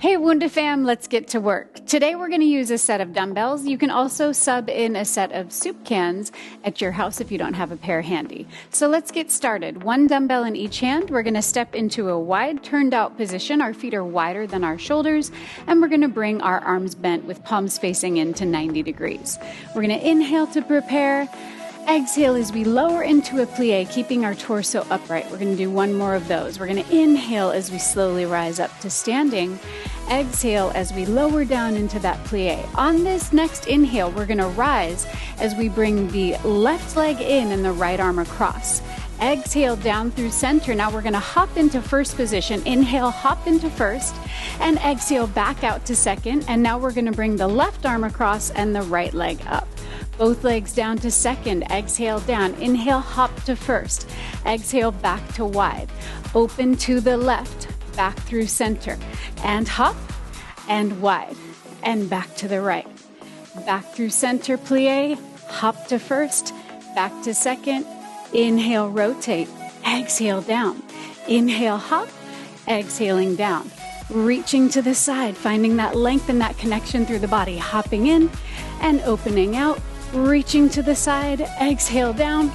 Hey Wunda fam, let's get to work. Today we're going to use a set of dumbbells. You can also sub in a set of soup cans at your house if you don't have a pair handy. So let's get started. One dumbbell in each hand. We're going to step into a wide turned out position. Our feet are wider than our shoulders, and we're going to bring our arms bent with palms facing into 90 degrees. We're going to inhale to prepare. Exhale as we lower into a plie, keeping our torso upright. We're going to do one more of those. We're going to inhale as we slowly rise up to standing. Exhale as we lower down into that plie. On this next inhale, we're going to rise as we bring the left leg in and the right arm across. Exhale down through center. Now we're going to hop into first position. Inhale, hop into first, and exhale back out to second. And now we're going to bring the left arm across and the right leg up. Both legs down to second. Exhale down. Inhale, hop to first. Exhale back to wide. Open to the left. Back through center. And hop and wide. And back to the right. Back through center plie. Hop to first. Back to second. Inhale, rotate. Exhale down. Inhale, hop. Exhaling down. Reaching to the side. Finding that length and that connection through the body. Hopping in and opening out. Reaching to the side, exhale down,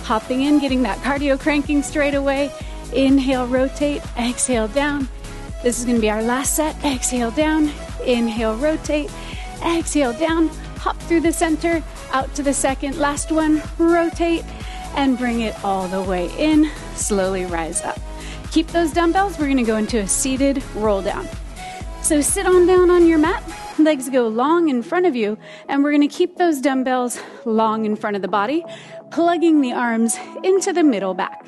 hopping in, getting that cardio cranking straight away. Inhale, rotate, exhale down. This is going to be our last set. Exhale down, inhale, rotate, exhale down, hop through the center, out to the second. Last one, rotate, and bring it all the way in. Slowly rise up. Keep those dumbbells. We're going to go into a seated roll down. So sit on down on your mat. Legs go long in front of you, and we're going to keep those dumbbells long in front of the body, plugging the arms into the middle back.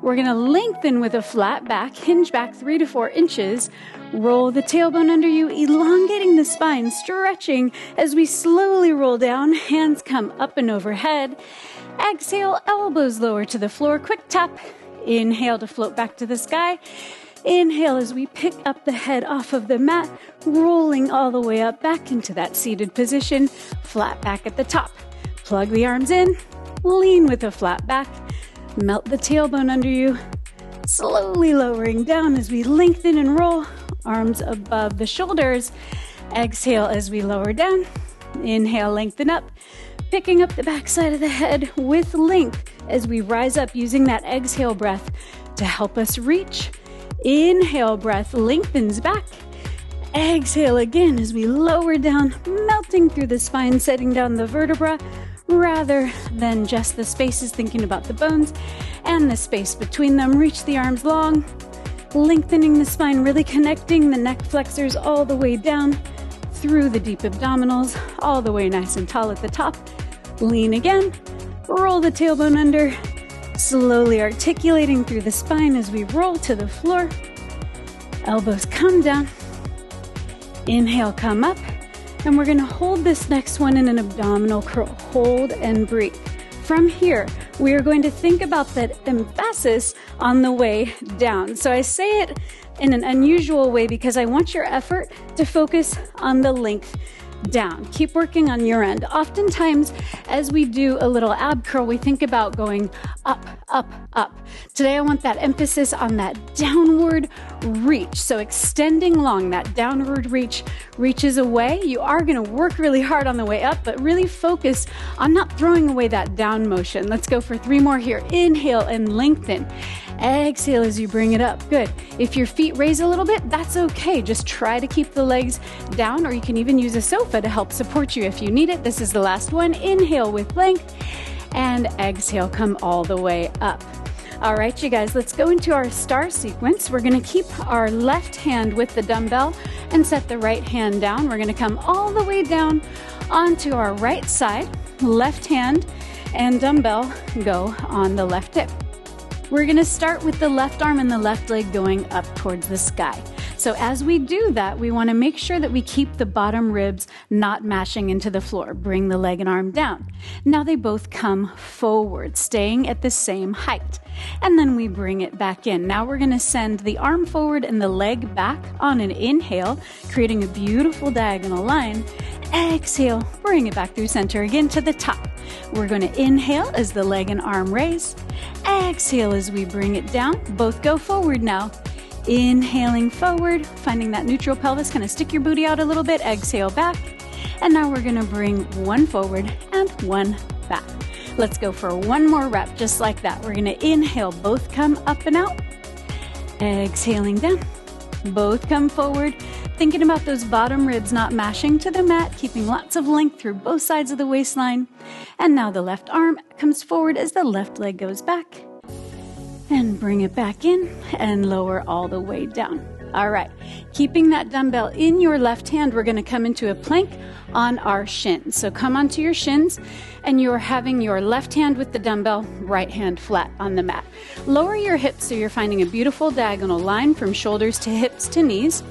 We're going to lengthen with a flat back, hinge back 3 to 4 inches, roll the tailbone under you, elongating the spine, stretching as we slowly roll down, hands come up and overhead. Exhale, elbows lower to the floor, quick tap. Inhale to float back to the sky. Inhale as we pick up the head off of the mat, rolling all the way up back into that seated position, flat back at the top. Plug the arms in, lean with a flat back, melt the tailbone under you, slowly lowering down as we lengthen and roll, arms above the shoulders. Exhale as we lower down, inhale, lengthen up, picking up the back side of the head with length as we rise up using that exhale breath to help us reach. Inhale, breath lengthens back. Exhale again as we lower down, melting through the spine, setting down the vertebra rather than just the spaces, thinking about the bones and the space between them. Reach the arms long, lengthening the spine, really connecting the neck flexors all the way down through the deep abdominals, all the way nice and tall at the top. Lean again, roll the tailbone under, slowly articulating through the spine as we roll to the floor. Elbows come down. Inhale, come up. And we're going to hold this next one in an abdominal curl. Hold and breathe. From here, we are going to think about that emphasis on the way down. So I say it in an unusual way because I want your effort to focus on the length down. Keep working on your end. Oftentimes, as we do a little ab curl, we think about going up, up, up. Today, I want that emphasis on that downward reach. So extending long, that downward reach reaches away. You are going to work really hard on the way up, but really focus on not throwing away that down motion. Let's go for 3 more here. Inhale and lengthen. Exhale as you bring it up. Good. If your feet raise a little bit, that's okay. Just try to keep the legs down, or you can even use a sofa to help support you if you need it. This is the last one. Inhale with length and exhale, come all the way up. All right, you guys, let's go into our star sequence. We're going to keep our left hand with the dumbbell and set the right hand down. We're going to come all the way down onto our right side. Left hand and dumbbell go on the left hip. We're going to start with the left arm and the left leg going up towards the sky. So as we do that, we want to make sure that we keep the bottom ribs not mashing into the floor. Bring the leg and arm down. Now they both come forward, staying at the same height. And then we bring it back in. Now we're going to send the arm forward and the leg back on an inhale, creating a beautiful diagonal line. Exhale, bring it back through center again to the top. We're going to inhale as the leg and arm raise. Exhale as we bring it down. Both go forward now. Inhaling forward, finding that neutral pelvis, kind of stick your booty out a little bit, exhale back. And now we're gonna bring one forward and one back. Let's go for one more rep, just like that. We're gonna inhale, both come up and out. Exhaling down, both come forward. Thinking about those bottom ribs not mashing to the mat, keeping lots of length through both sides of the waistline. And now the left arm comes forward as the left leg goes back. And bring it back in and lower all the way down. All right, keeping that dumbbell in your left hand, we're gonna come into a plank on our shins. So come onto your shins and you're having your left hand with the dumbbell, right hand flat on the mat. Lower your hips so you're finding a beautiful diagonal line from shoulders to hips to knees.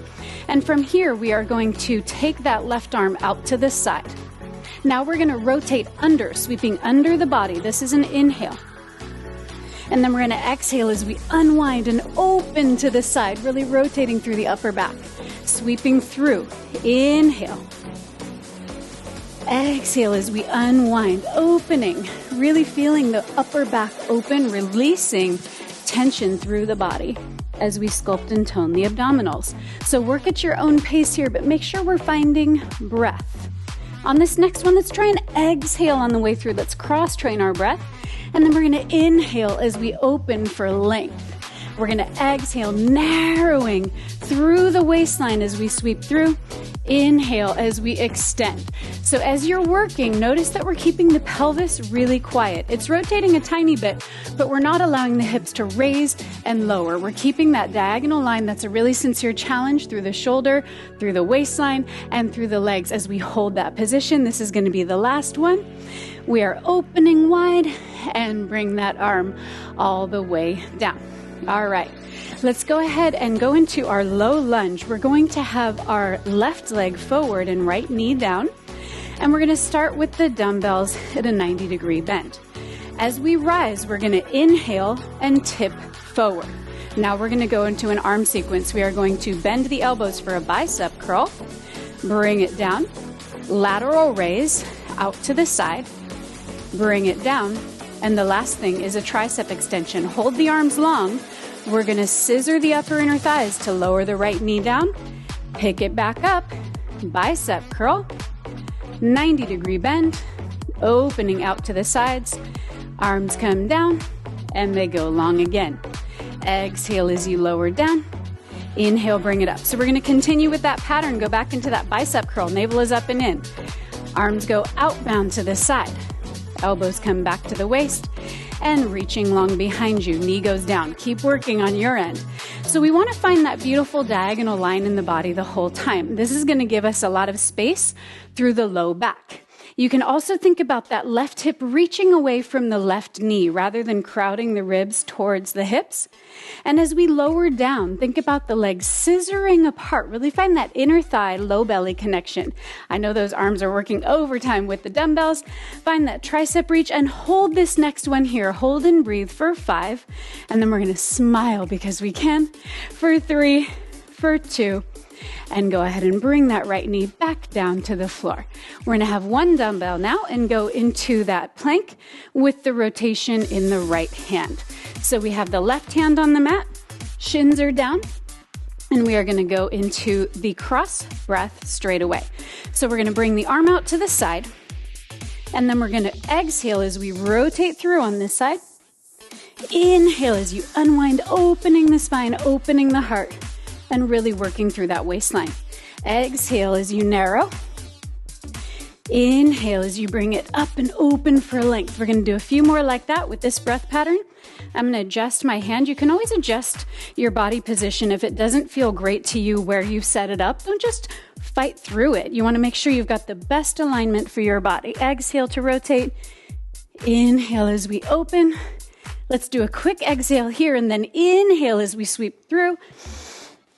And from here, we are going to take that left arm out to the side. Now we're gonna rotate under, sweeping under the body. This is an inhale. And then we're gonna exhale as we unwind and open to the side, really rotating through the upper back. Sweeping through, inhale. Exhale as we unwind, opening, really feeling the upper back open, releasing tension through the body as we sculpt and tone the abdominals. So work at your own pace here, but make sure we're finding breath. On this next one, let's try and exhale on the way through. Let's cross-train our breath. And then we're gonna inhale as we open for length. We're gonna exhale, narrowing through the waistline as we sweep through. Inhale as we extend. So as you're working, notice that we're keeping the pelvis really quiet. It's rotating a tiny bit, but we're not allowing the hips to raise and lower. We're keeping that diagonal line. That's a really sincere challenge through the shoulder, through the waistline, and through the legs as we hold that position. This is gonna be the last one. We are opening wide and bring that arm all the way down. All right, let's go ahead and go into our low lunge. We're going to have our left leg forward and right knee down. And we're gonna start with the dumbbells at a 90-degree bend. As we rise, we're gonna inhale and tip forward. Now we're gonna go into an arm sequence. We are going to bend the elbows for a bicep curl, bring it down, lateral raise out to the side, bring it down, and the last thing is a tricep extension. Hold the arms long. We're gonna scissor the upper inner thighs to lower the right knee down, pick it back up, bicep curl, 90-degree bend, opening out to the sides, arms come down, and they go long again. Exhale as you lower down, inhale, bring it up. So we're gonna continue with that pattern, go back into that bicep curl, navel is up and in. Arms go outbound to the side. Elbows come back to the waist and reaching long behind you. Knee goes down. Keep working on your end. So we want to find that beautiful diagonal line in the body the whole time. This is going to give us a lot of space through the low back. You can also think about that left hip reaching away from the left knee rather than crowding the ribs towards the hips. And as we lower down, think about the legs scissoring apart. Really find that inner thigh, low belly connection. I know those arms are working overtime with the dumbbells. Find that tricep reach and hold this next one here. Hold and breathe for 5. And then we're going to smile because we can for 3, for 2. And go ahead and bring that right knee back down to the floor. We're going to have one dumbbell now and go into that plank with the rotation in the right hand. So we have the left hand on the mat, shins are down, and we are going to go into the cross breath straight away. So we're going to bring the arm out to the side, and then we're going to exhale as we rotate through on this side. Inhale as you unwind, opening the spine, opening the heart, and really working through that waistline. Exhale as you narrow. Inhale as you bring it up and open for length. We're gonna do a few more like that with this breath pattern. I'm gonna adjust my hand. You can always adjust your body position if it doesn't feel great to you where you set it up. Don't just fight through it. You wanna make sure you've got the best alignment for your body. Exhale to rotate. Inhale as we open. Let's do a quick exhale here and then inhale as we sweep through.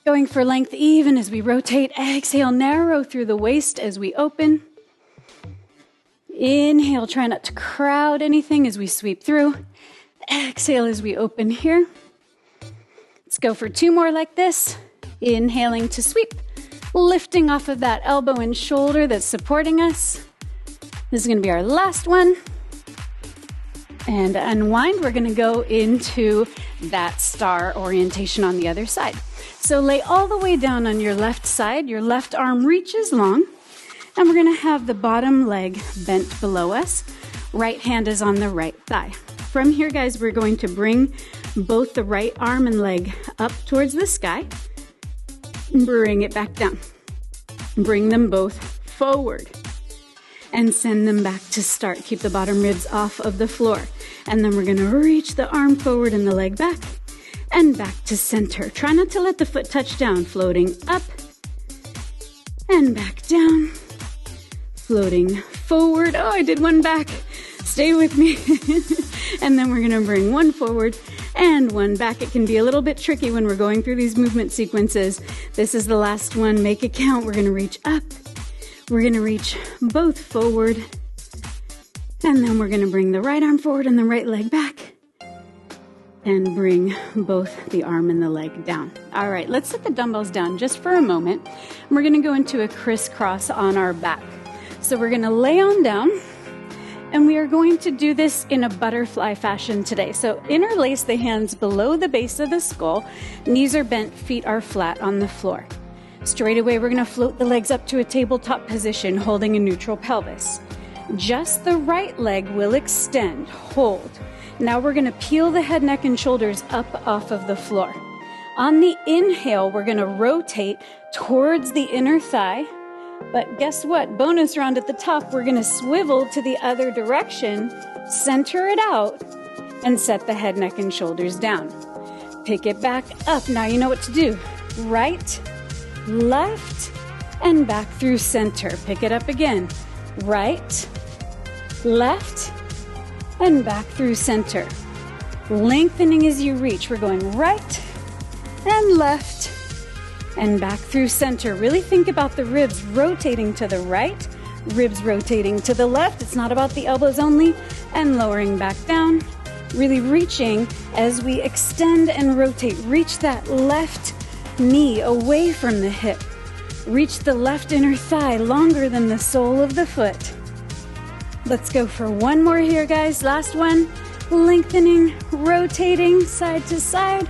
Going for length even as we rotate. Exhale, narrow through the waist as we open. Inhale, try not to crowd anything as we sweep through. Exhale as we open here. Let's go for 2 more like this. Inhaling to sweep. Lifting off of that elbow and shoulder that's supporting us. This is going to be our last one. And unwind. We're going to go into that star orientation on the other side. So lay all the way down on your left side. Your left arm reaches long. And we're going to have the bottom leg bent below us. Right hand is on the right thigh. From here, guys, we're going to bring both the right arm and leg up towards the sky. Bring it back down. Bring them both forward. And send them back to start. Keep the bottom ribs off of the floor. And then we're going to reach the arm forward and the leg back. And back to center. Try not to let the foot touch down. Floating up. And back down. Floating forward. Oh, I did one back. Stay with me. And then we're going to bring one forward and one back. It can be a little bit tricky when we're going through these movement sequences. This is the last one. Make it count. We're going to reach up. We're going to reach both forward. And then we're going to bring the right arm forward and the right leg back. And bring both the arm and the leg down. All right, let's set the dumbbells down just for a moment. We're going to go into a crisscross on our back. So we're going to lay on down. And we are going to do this in a butterfly fashion today. So interlace the hands below the base of the skull. Knees are bent, feet are flat on the floor. Straight away, we're going to float the legs up to a tabletop position, holding a neutral pelvis. Just the right leg will extend. Hold. Now we're going to peel the head, neck, and shoulders up off of the floor. On the inhale, we're going to rotate towards the inner thigh. But guess what? Bonus round at the top, we're going to swivel to the other direction, center it out, and set the head, neck, and shoulders down. Pick it back up. Now you know what to do. Right, left, and back through center. Pick it up again. Right, left, and back through center. Lengthening as you reach. We're going right and left and back through center. Really think about the ribs rotating to the right, ribs rotating to the left. It's not about the elbows only. And lowering back down. Really reaching as we extend and rotate. Reach that left knee away from the hip. Reach the left inner thigh longer than the sole of the foot. Let's go for one more here, guys. Last one. Lengthening, rotating side to side,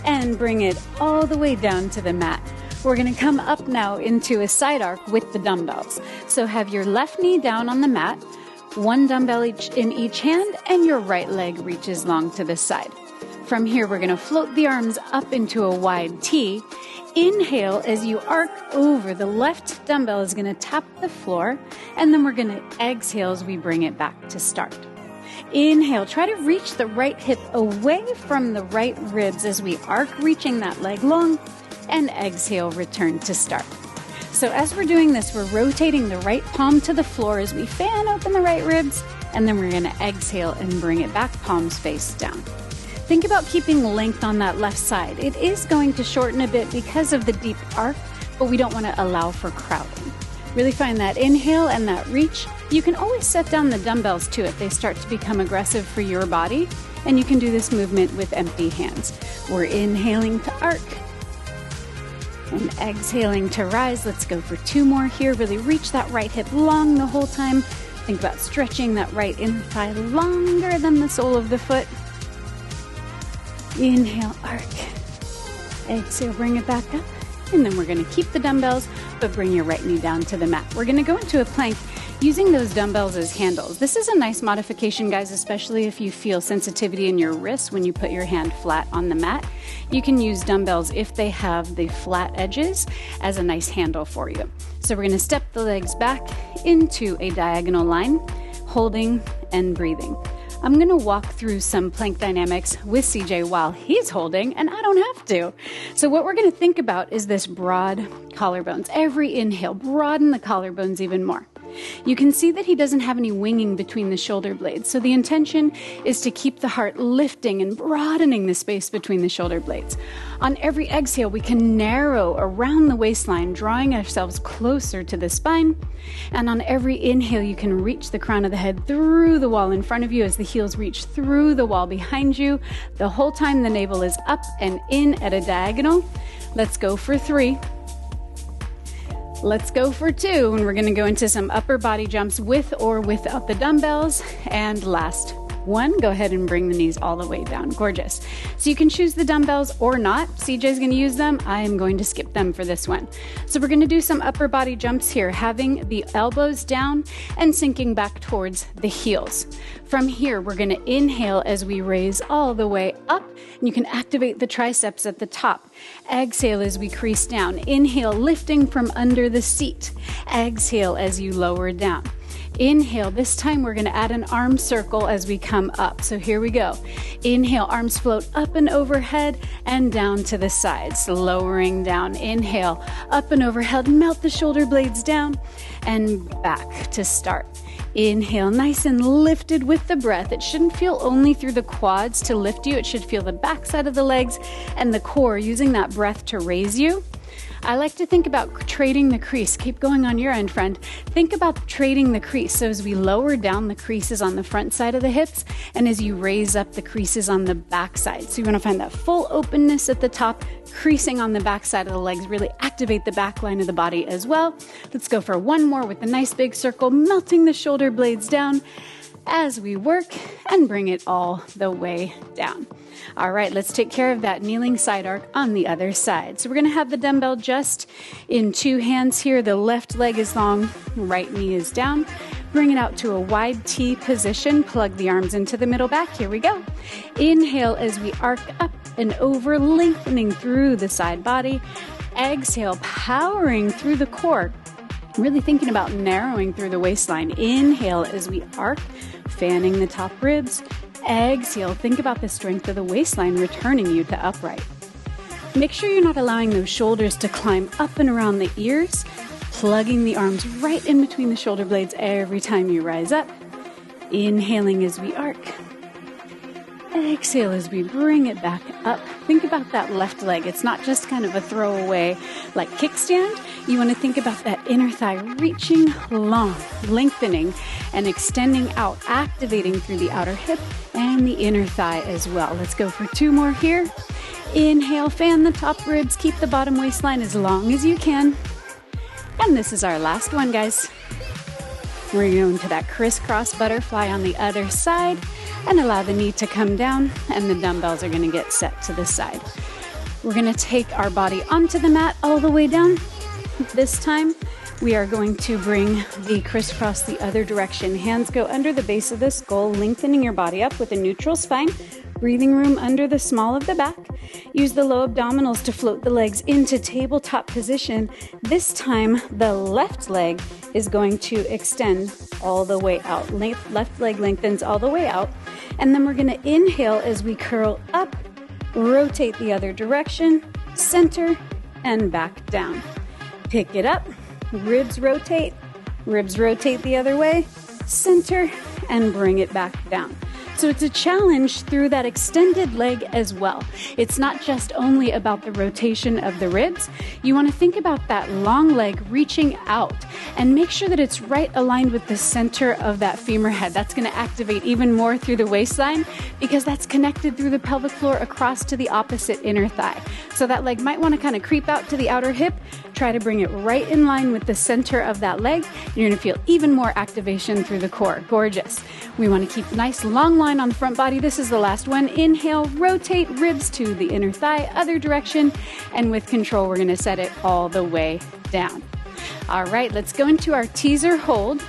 and bring it all the way down to the mat. We're going to come up now into a side arc with the dumbbells. So have your left knee down on the mat, one dumbbell in each hand, and your right leg reaches long to the side. From here, we're going to float the arms up into a wide T. Inhale as you arc over. The left dumbbell is going to tap the floor, and then we're going to exhale as we bring it back to start. Inhale, try to reach the right hip away from the right ribs as we arc, reaching that leg long, and exhale, return to start. So as we're doing this, we're rotating the right palm to the floor as we fan open the right ribs, and then we're going to exhale and bring it back, palms face down. Think about keeping length on that left side. It is going to shorten a bit because of the deep arc, but we don't want to allow for crowding. Really find that inhale and that reach. You can always set down the dumbbells too if they start to become aggressive for your body, and you can do this movement with empty hands. We're inhaling to arc and exhaling to rise. Let's go for two more here. Really reach that right hip long the whole time. Think about stretching that right inner thigh longer than the sole of the foot. Inhale, arc. Exhale, bring it back up. And then we're going to keep the dumbbells, but bring your right knee down to the mat. We're going to go into a plank using those dumbbells as handles. This is a nice modification, guys, especially if you feel sensitivity in your wrists when you put your hand flat on the mat. You can use dumbbells if they have the flat edges as a nice handle for you. So we're going to step the legs back into a diagonal line, holding and breathing. I'm going to walk through some plank dynamics with CJ while he's holding, and I don't have to. So what we're going to think about is this broad collarbones. Every inhale, broaden the collarbones even more. You can see that he doesn't have any winging between the shoulder blades. So the intention is to keep the heart lifting and broadening the space between the shoulder blades. On every exhale, we can narrow around the waistline, drawing ourselves closer to the spine. And on every inhale, you can reach the crown of the head through the wall in front of you as the heels reach through the wall behind you. The whole time the navel is up and in at a diagonal. Let's go for 3. Let's go for 2, and we're going to go into some upper body jumps with or without the dumbbells. And last 1, go ahead and bring the knees all the way down. Gorgeous. So you can choose the dumbbells or not. CJ's going to use them. I am going to skip them for this one. So we're going to do some upper body jumps here, having the elbows down and sinking back towards the heels. From here, we're going to inhale as we raise all the way up, and you can activate the triceps at the top. Exhale as we crease down. Inhale, lifting from under the seat. Exhale as you lower down. Inhale, this time we're going to add an arm circle as we come up. So here we go. Inhale, arms float up and overhead and down to the sides, lowering down. Inhale, up and overhead, melt the shoulder blades down and back to start. Inhale, nice and lifted with the breath. It shouldn't feel only through the quads to lift you. It should feel the backside of the legs and the core, using that breath to raise you. I like to think about trading the crease. Keep going on your end, friend. Think about trading the crease. So as we lower down, the creases on the front side of the hips, and as you raise up, the creases on the back side. So you want to find that full openness at the top, creasing on the back side of the legs. Really activate the back line of the body as well. Let's go for one more with a nice big circle, melting the shoulder blades down as we work and bring it all the way down. All right, let's take care of that kneeling side arc on the other side. So we're going to have the dumbbell just in 2 hands here. The left leg is long, right knee is down. Bring it out to a wide T position. Plug the arms into the middle back. Here we go. Inhale as we arc up and over, lengthening through the side body. Exhale, powering through the core. Really thinking about narrowing through the waistline. Inhale as we arc, fanning the top ribs. Exhale, think about the strength of the waistline returning you to upright. Make sure you're not allowing those shoulders to climb up and around the ears, plugging the arms right in between the shoulder blades every time you rise up. Inhaling as we arc. Exhale as we bring it back up. Think about that left leg. It's not just kind of a throwaway like kickstand. You want to think about that inner thigh reaching long, lengthening and extending out, activating through the outer hip and the inner thigh as well. Let's go for 2 more here. Inhale, fan the top ribs, keep the bottom waistline as long as you can. And this is our last one, guys. We're going to that crisscross butterfly on the other side and allow the knee to come down, and the dumbbells are going to get set to the side. We're going to take our body onto the mat all the way down. This time, we are going to bring the crisscross the other direction. Hands go under the base of the skull, lengthening your body up with a neutral spine. Breathing room under the small of the back. Use the low abdominals to float the legs into tabletop position. This time, the left leg is going to extend all the way out. Left leg lengthens all the way out. And then we're going to inhale as we curl up, rotate the other direction, center, and back down. Pick it up, ribs rotate the other way, center, and bring it back down. So it's a challenge through that extended leg as well. It's not just only about the rotation of the ribs. You want to think about that long leg reaching out and make sure that it's right aligned with the center of that femur head. That's going to activate even more through the waistline because that's connected through the pelvic floor across to the opposite inner thigh. So that leg might want to kind of creep out to the outer hip. Try to bring it right in line with the center of that leg. You're going to feel even more activation through the core. Gorgeous. We want to keep a nice long line on the front body. This is the last one. Inhale, rotate ribs to the inner thigh, other direction. And with control, we're going to set it all the way down. All right, let's go into our teaser hold.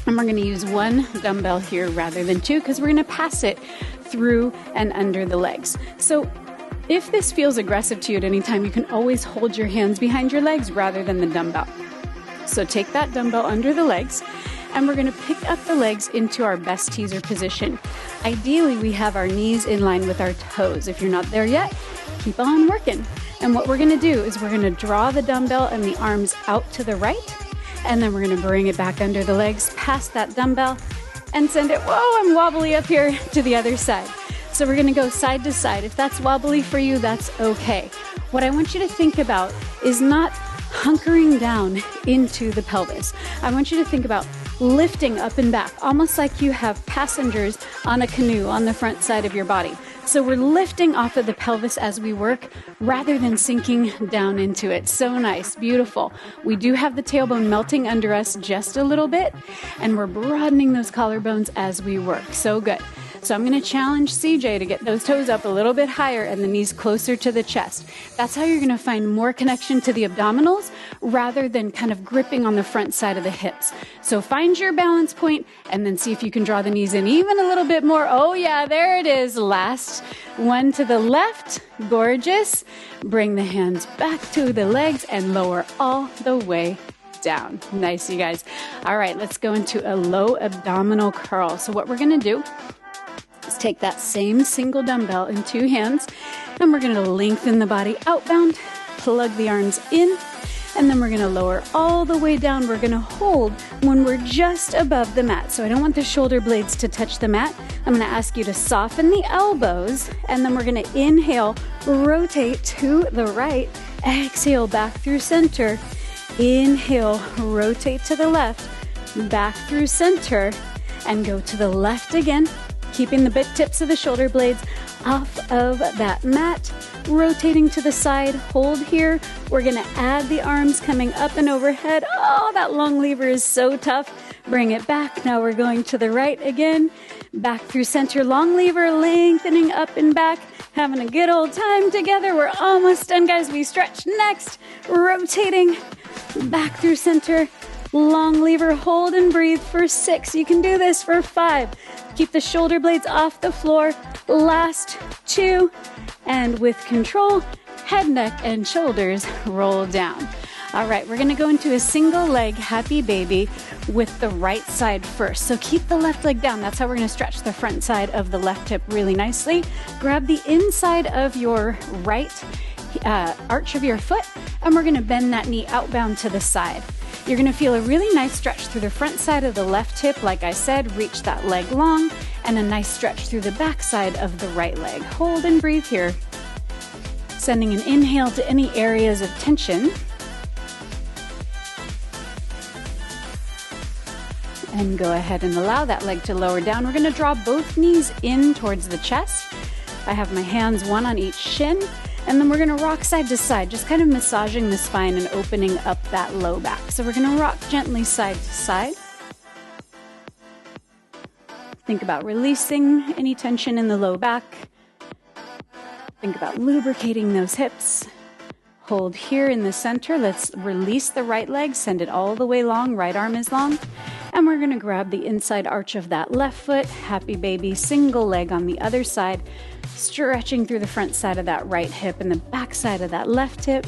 And we're going to use 1 dumbbell here rather than 2 because we're going to pass it through and under the legs. So if this feels aggressive to you at any time, you can always hold your hands behind your legs rather than the dumbbell. So take that dumbbell under the legs, and we're going to pick up the legs into our best teaser position. Ideally, we have our knees in line with our toes. If you're not there yet, keep on working. And what we're going to do is we're going to draw the dumbbell and the arms out to the right, and then we're going to bring it back under the legs, past that dumbbell, and send it, whoa, I'm wobbly up here, to the other side. So we're going to go side to side. If that's wobbly for you, that's okay. What I want you to think about is not hunkering down into the pelvis. I want you to think about lifting up and back, almost like you have passengers on a canoe on the front side of your body. So we're lifting off of the pelvis as we work rather than sinking down into it. So nice, beautiful. We do have the tailbone melting under us just a little bit, and we're broadening those collarbones as we work. So good. So I'm going to challenge CJ to get those toes up a little bit higher and the knees closer to the chest. That's how you're going to find more connection to the abdominals rather than kind of gripping on the front side of the hips. So find your balance point and then see if you can draw the knees in even a little bit more. Oh yeah, there it is. Last one to the left. Gorgeous. Bring the hands back to the legs and lower all the way down. Nice, you guys. All right, let's go into a low abdominal curl. So what we're going to do is take that same single dumbbell in 2 hands, and we're going to lengthen the body outbound, plug the arms in, and then we're going to lower all the way down. We're going to hold when we're just above the mat. So I don't want the shoulder blades to touch the mat. I'm going to ask you to soften the elbows, and then we're going to inhale, rotate to the right, exhale back through center, inhale, rotate to the left, back through center, and go to the left again, keeping the bit tips of the shoulder blades off of that mat, rotating to the side, hold here. We're going to add the arms coming up and overhead. Oh, that long lever is so tough. Bring it back. Now we're going to the right again, back through center, long lever, lengthening up and back, having a good old time together. We're almost done, guys. We stretch next, rotating back through center, long lever, hold and breathe for 6. You can do this for 5. Keep the shoulder blades off the floor. Last 2. And with control, head, neck, and shoulders roll down. All right, we're going to go into a single leg happy baby with the right side first. So keep the left leg down. That's how we're going to stretch the front side of the left hip really nicely. Grab the inside of your right arch of your foot, and we're going to bend that knee outbound to the side. You're going to feel a really nice stretch through the front side of the left hip. Like I said, reach that leg long, and a nice stretch through the back side of the right leg. Hold and breathe here. Sending an inhale to any areas of tension. And go ahead and allow that leg to lower down. We're going to draw both knees in towards the chest. I have my hands one on each shin. And then we're going to rock side to side, just kind of massaging the spine and opening up that low back. So we're going to rock gently side to side. Think about releasing any tension in the low back. Think about lubricating those hips. Hold here in the center. Let's release the right leg, send it all the way long. Right arm is long. And we're going to grab the inside arch of that left foot. Happy baby, single leg on the other side. Stretching through the front side of that right hip and the back side of that left hip.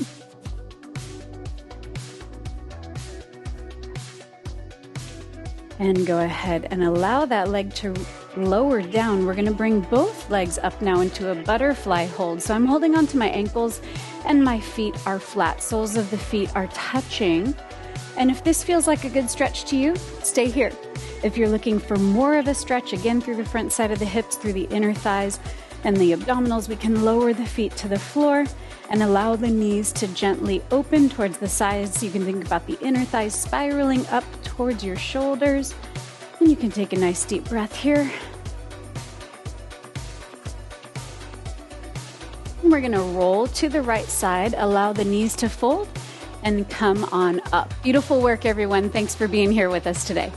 And go ahead and allow that leg to lower down. We're going to bring both legs up now into a butterfly hold. So I'm holding onto my ankles and my feet are flat. Soles of the feet are touching. And if this feels like a good stretch to you, stay here. If you're looking for more of a stretch, again through the front side of the hips, through the inner thighs and the abdominals, we can lower the feet to the floor and allow the knees to gently open towards the sides. You can think about the inner thighs spiraling up towards your shoulders. And you can take a nice deep breath here. And we're going to roll to the right side, allow the knees to fold and come on up. Beautiful work, everyone. Thanks for being here with us today.